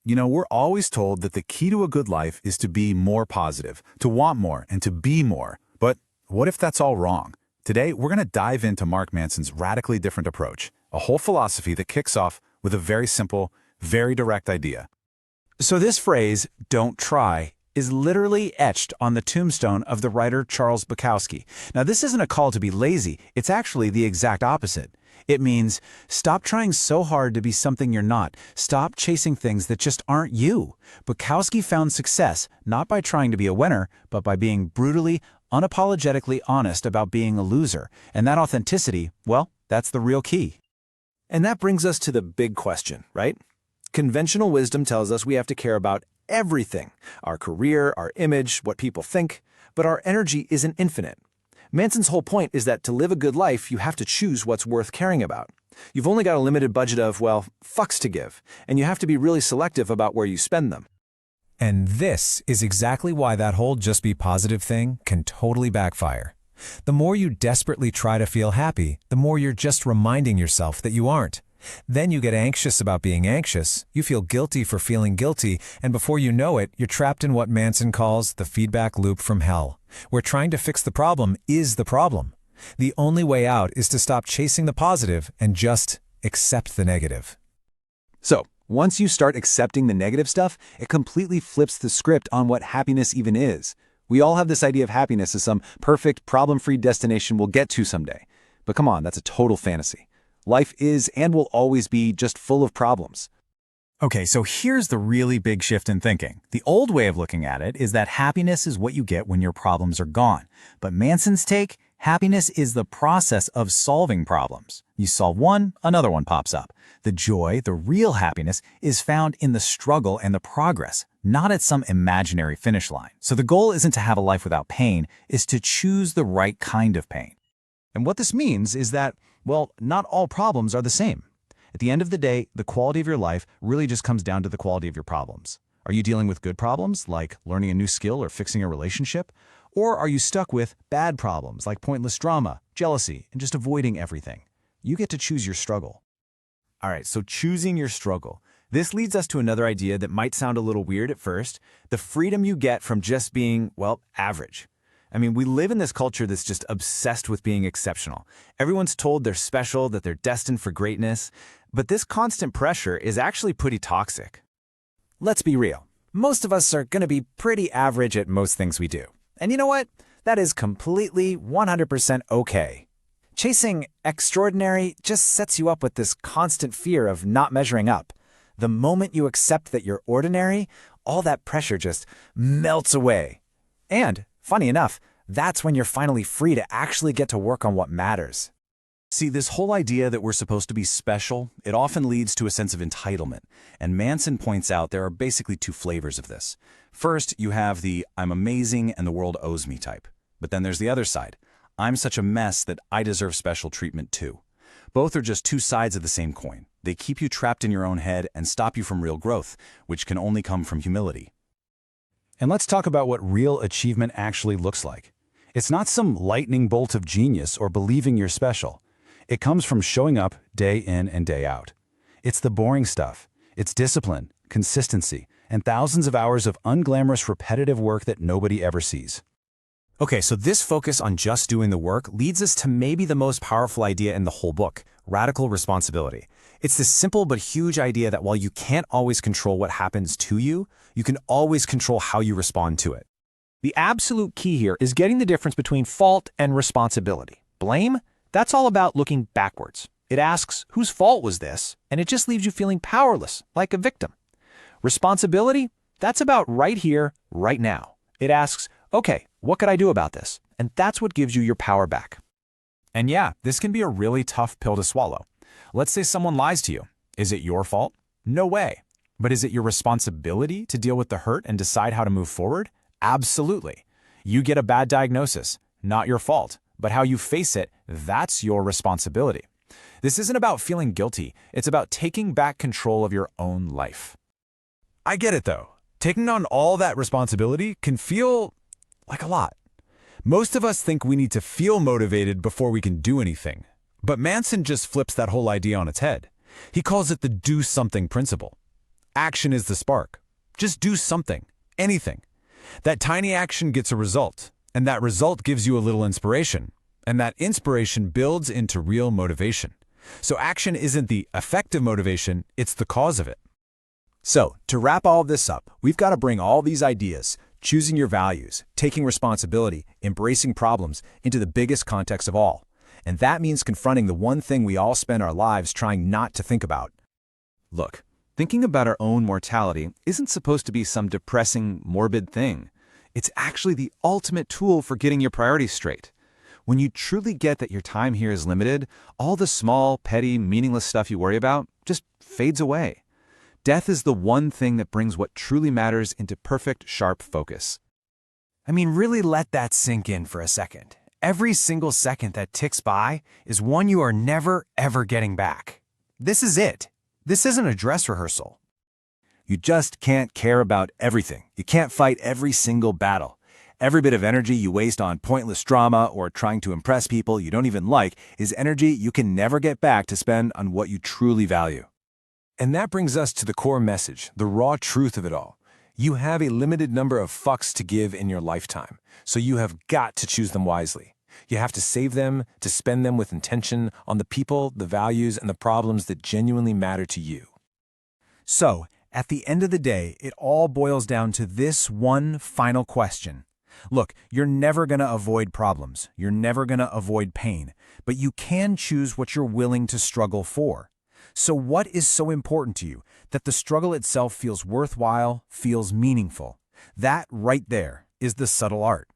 We're always told that the key to a good life is to be more positive, to want more, and to be more. But what if that's all wrong? Today, we're going to dive into Mark Manson's radically different approach, a whole philosophy that kicks off with a very simple, very direct idea. So this phrase, "don't try," is literally etched on the tombstone of the writer Charles Bukowski. Now, this isn't a call to be lazy. It's actually the exact opposite. It means, stop trying so hard to be something you're not. Stop chasing things that just aren't you. Bukowski found success not by trying to be a winner, but by being brutally, unapologetically honest about being a loser. And that authenticity, well, that's the real key. And that brings us to the big question, right? Conventional wisdom tells us we have to care about everything: our career, our image, what people think, but our energy isn't infinite. Manson's whole point is that to live a good life, you have to choose what's worth caring about. You've only got a limited budget of, well, fucks to give, and you have to be really selective about where you spend them. And this is exactly why that whole just be positive thing can totally backfire. The more you desperately try to feel happy, the more you're just reminding yourself that you aren't. Then you get anxious about being anxious, you feel guilty for feeling guilty, and before you know it, you're trapped in what Manson calls the feedback loop from hell, where trying to fix the problem is the problem. The only way out is to stop chasing the positive and just accept the negative. So, once you start accepting the negative stuff, it completely flips the script on what happiness even is. We all have this idea of happiness as some perfect, problem-free destination we'll get to someday. But come on, that's a total fantasy. Life is and will always be just full of problems. Okay, so here's the really big shift in thinking. The old way of looking at it is that happiness is what you get when your problems are gone. But Manson's take, happiness is the process of solving problems. You solve one, another one pops up. The joy, the real happiness, is found in the struggle and the progress, not at some imaginary finish line. So the goal isn't to have a life without pain, is to choose the right kind of pain. And what this means is that, well, not all problems are the same. At the end of the day, the quality of your life really just comes down to the quality of your problems. Are you dealing with good problems, like learning a new skill or fixing a relationship? Or are you stuck with bad problems, like pointless drama, jealousy, and just avoiding everything? You get to choose your struggle. All right, so choosing your struggle. This leads us to another idea that might sound a little weird at first: the freedom you get from just being, well, average. I mean, we live in this culture that's just obsessed with being exceptional. Everyone's told they're special, that they're destined for greatness, but this constant pressure is actually pretty toxic. Let's be real. Most of us are going to be pretty average at most things we do. And you know what? That is completely 100% okay. Chasing extraordinary just sets you up with this constant fear of not measuring up. The moment you accept that you're ordinary, all that pressure just melts away. And funny enough, that's when you're finally free to actually get to work on what matters. See, this whole idea that we're supposed to be special, it often leads to a sense of entitlement. And Manson points out there are basically two flavors of this. First, you have the "I'm amazing and the world owes me" type. But then there's the other side. "I'm such a mess that I deserve special treatment too." Both are just two sides of the same coin. They keep you trapped in your own head and stop you from real growth, which can only come from humility. And let's talk about what real achievement actually looks like. It's not some lightning bolt of genius or believing you're special. It comes from showing up day in and day out. It's the boring stuff. It's discipline, consistency, and thousands of hours of unglamorous repetitive work that nobody ever sees. Okay, so this focus on just doing the work leads us to maybe the most powerful idea in the whole book: radical responsibility. It's this simple but huge idea that while you can't always control what happens to you, you can always control how you respond to it. The absolute key here is getting the difference between fault and responsibility. Blame? That's all about looking backwards. It asks, whose fault was this? And it just leaves you feeling powerless, like a victim. Responsibility? That's about right here, right now. It asks, okay, what could I do about this? And that's what gives you your power back. And yeah, this can be a really tough pill to swallow. Let's say someone lies to you. Is it your fault? No way. But is it your responsibility to deal with the hurt and decide how to move forward? Absolutely. You get a bad diagnosis, not your fault, but how you face it, that's your responsibility. This isn't about feeling guilty. It's about taking back control of your own life. I get it though. Taking on all that responsibility can feel like a lot. Most of us think we need to feel motivated before we can do anything. But Manson just flips that whole idea on its head. He calls it the do something principle. Action is the spark. Just do something, anything. That tiny action gets a result, and that result gives you a little inspiration, and that inspiration builds into real motivation. So action isn't the effective motivation, it's the cause of it. So, to wrap all of this up, we've got to bring all these ideas, choosing your values, taking responsibility, embracing problems, into the biggest context of all. And that means confronting the one thing we all spend our lives trying not to think about. Look, thinking about our own mortality isn't supposed to be some depressing, morbid thing. It's actually the ultimate tool for getting your priorities straight. When you truly get that your time here is limited, all the small, petty, meaningless stuff you worry about just fades away. Death is the one thing that brings what truly matters into perfect, sharp focus. I mean, really let that sink in for a second. Every single second that ticks by is one you are never, ever getting back. This is it. This isn't a dress rehearsal. You just can't care about everything. You can't fight every single battle. Every bit of energy you waste on pointless drama or trying to impress people you don't even like is energy you can never get back to spend on what you truly value. And that brings us to the core message, the raw truth of it all. You have a limited number of fucks to give in your lifetime, so you have got to choose them wisely. You have to save them, to spend them with intention on the people, the values, and the problems that genuinely matter to you. So, at the end of the day, it all boils down to this one final question. Look, you're never going to avoid problems. You're never going to avoid pain. But you can choose what you're willing to struggle for. So what is so important to you that the struggle itself feels worthwhile, feels meaningful? That right there is the subtle art.